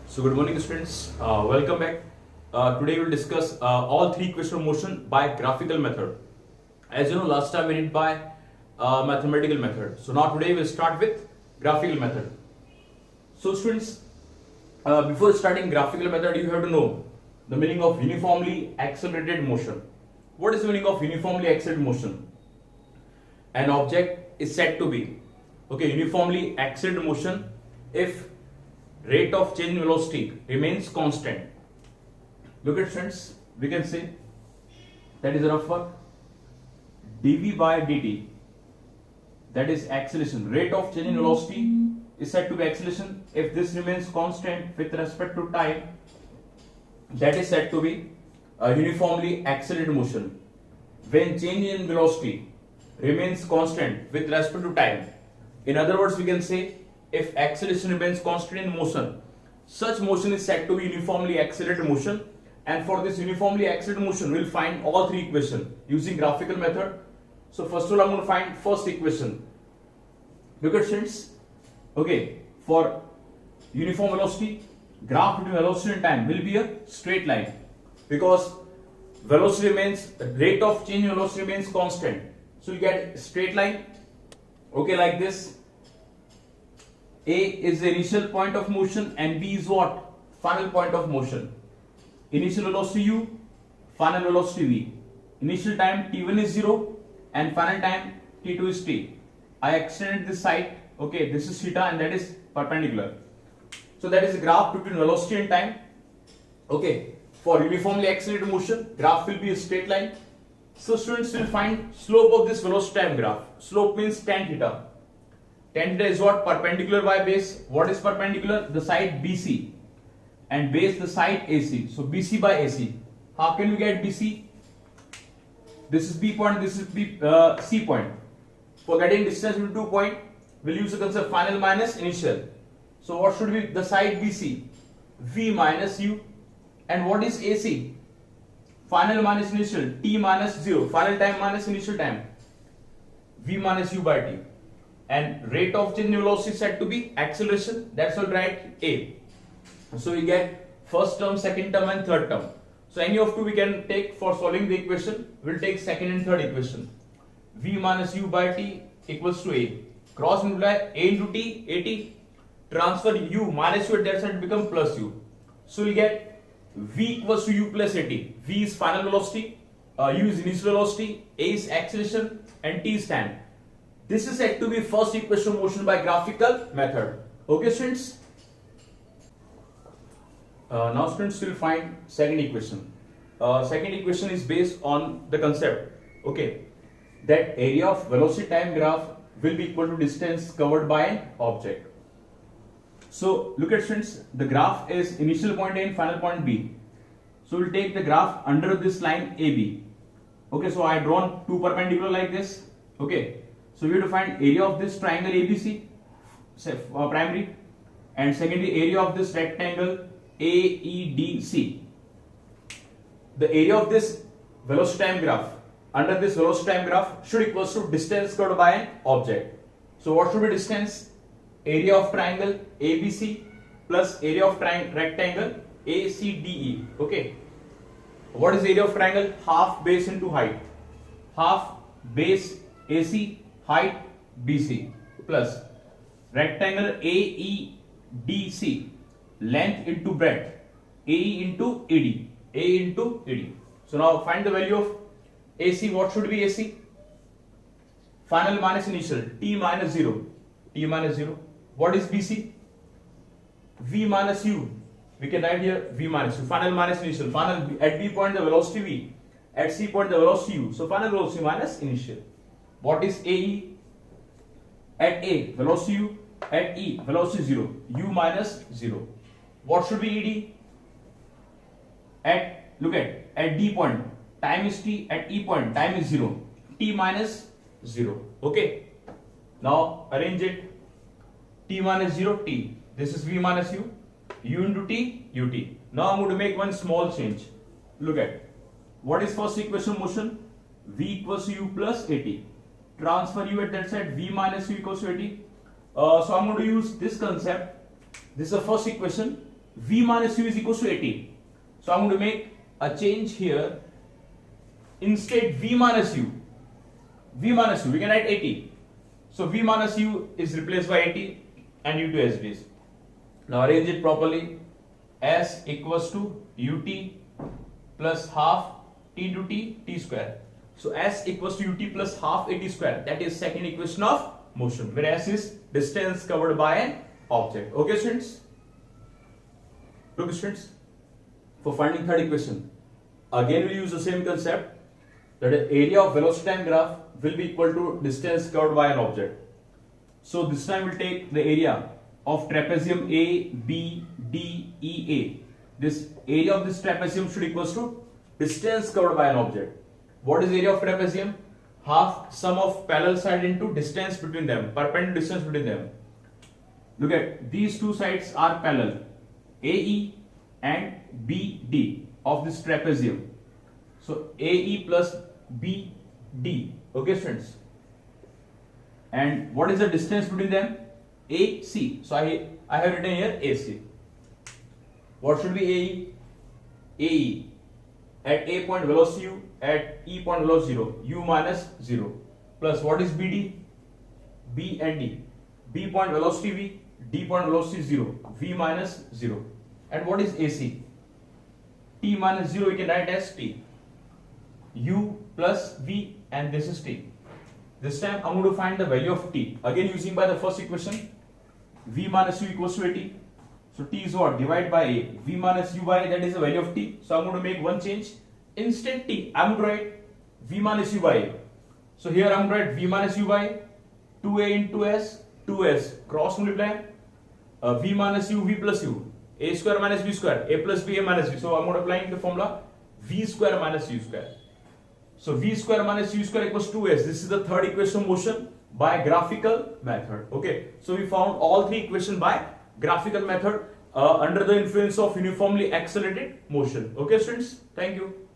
So good morning students, welcome back. Today we'll discuss all three equations of motion by graphical method. As you know, last time we did by mathematical method. So now today we'll start with graphical method. So students, before starting graphical method, you have to know the meaning of uniformly accelerated motion. What is the meaning of uniformly accelerated motion? An object is said to be uniformly accelerated motion if rate of change in velocity remains constant. Look at friends, we can say that is a rough work. dv by dt, that is acceleration. Rate of change in velocity is said to be acceleration if this remains constant with respect to time. That is said to be a uniformly accelerated motion. When change in velocity remains constant with respect to time, in other words, we can say if acceleration remains constant in motion, such motion is said to be uniformly accelerated motion. And for this uniformly accelerated motion, we'll find all three equations using graphical method. So first of all, I'm going to find first equation. Look at students. For uniform velocity, graph between velocity and time will be a straight line because velocity remains, rate of change in velocity remains constant. So you get straight line. Like this. A is the initial point of motion and B is what? Final point of motion. Initial velocity U, final velocity V. Initial time T1 is 0 and final time T2 is T. I extended this side. This is theta and that is perpendicular. So that is the graph between velocity and time. For uniformly accelerated motion, graph will be a straight line. So students will find slope of this velocity time graph. Slope means tan theta. Tan theta is what? Perpendicular by base. What is perpendicular? The side BC and base the side AC. So BC by AC. How can we get BC? This is B point, this is C point. For getting distance between 2 points, we'll use the concept final minus initial. So what should be the side BC? V minus U. And what is AC? Final minus initial, T minus 0. Final time minus initial time, V minus U by T. And rate of change in velocity is said to be acceleration. That's all right. A. So we get first term, second term and third term. So any of two we can take for solving the equation. We'll take second and third equation. V minus U by T equals to A. Cross multiply A into T, AT. Transfer U minus U at that side become plus U. So we get V equals to U plus AT. V is final velocity, U is initial velocity, A is acceleration and T is time. This is said to be first equation of motion by graphical method. Students? Now students will find second equation. Second equation is based on the concept, that area of velocity time graph will be equal to distance covered by an object. So look at students, the graph is initial point A and final point B. So we'll take the graph under this line AB. So I drawn two perpendicular like this. So we have to find area of this triangle ABC, primary, and secondly area of this rectangle AEDC. The area of this velocity time graph under this velocity time graph should equal to distance covered by an object. So what should be distance? Area of triangle ABC plus area of rectangle ACDE. What is area of triangle? Half base into height. Half base AC, height BC plus rectangle AEDC, length into breadth, AE into ED, A into ED. So now find the value of AC. What should be AC? Final minus initial, T minus 0, T minus 0. What is BC? V minus U. We can write here V minus U. Final minus initial. Final at B point the velocity V, at C point the velocity U. So final velocity minus initial. What is AE? At A velocity U, at E velocity 0, U minus 0. What should be ED? At D point time is T, at E point time is 0, T minus 0. Now arrange it. T minus 0, T. This is V minus U, U into T, UT. Now I'm going to make one small change. Look at what is first equation of motion? V equals to U plus AT. Transfer U at that side, V minus U equals to AT. So I'm going to use this concept. This is the first equation. v minus u is equals to 80. So I'm going to make a change here. Instead v minus u, we can write 80. So v minus u is replaced by 80 and u2 as it is. Now arrange it properly. S equals to ut plus half t into t square. So s equals to ut plus half at square. That is second equation of motion, where s is distance covered by an object. Okay students? Look students, for finding third equation, again we'll use the same concept, that the area of velocity time graph will be equal to distance covered by an object. So this time we'll take the area of trapezium A, B, D, E, A. This area of this trapezium should equals to distance covered by an object. What is area of trapezium? Half sum of parallel side into distance between them, perpendicular distance between them. Look at these two sides are parallel, AE and BD of this trapezium. So AE plus BD. Okay students? And what is the distance between them? AC. So I have written here AC. What should be AE? AE at A point velocity u, at E point velocity 0, u minus 0, plus what is BD? B and D. B point velocity v, D point velocity 0, v minus 0. And what is AC? T minus 0 we can write as T. U plus v, and this is t. This time I'm going to find the value of t. Again using by the first equation, v minus u equals to 80. So t is what? Divide by a. V minus u by a, that is the value of t. So I'm going to make one change. Instead t, I'm going to write v minus u by a. So here I'm going to write v minus u by 2a into s, 2s, cross multiply, v minus u, v plus u, a square minus b square, a plus b, a minus b. So I'm multiplying the formula v square minus u square. So v square minus u square equals 2s. This is the third equation of motion by graphical method. Okay, so we found all three equations by graphical method under the influence of uniformly accelerated motion. Okay students, thank you.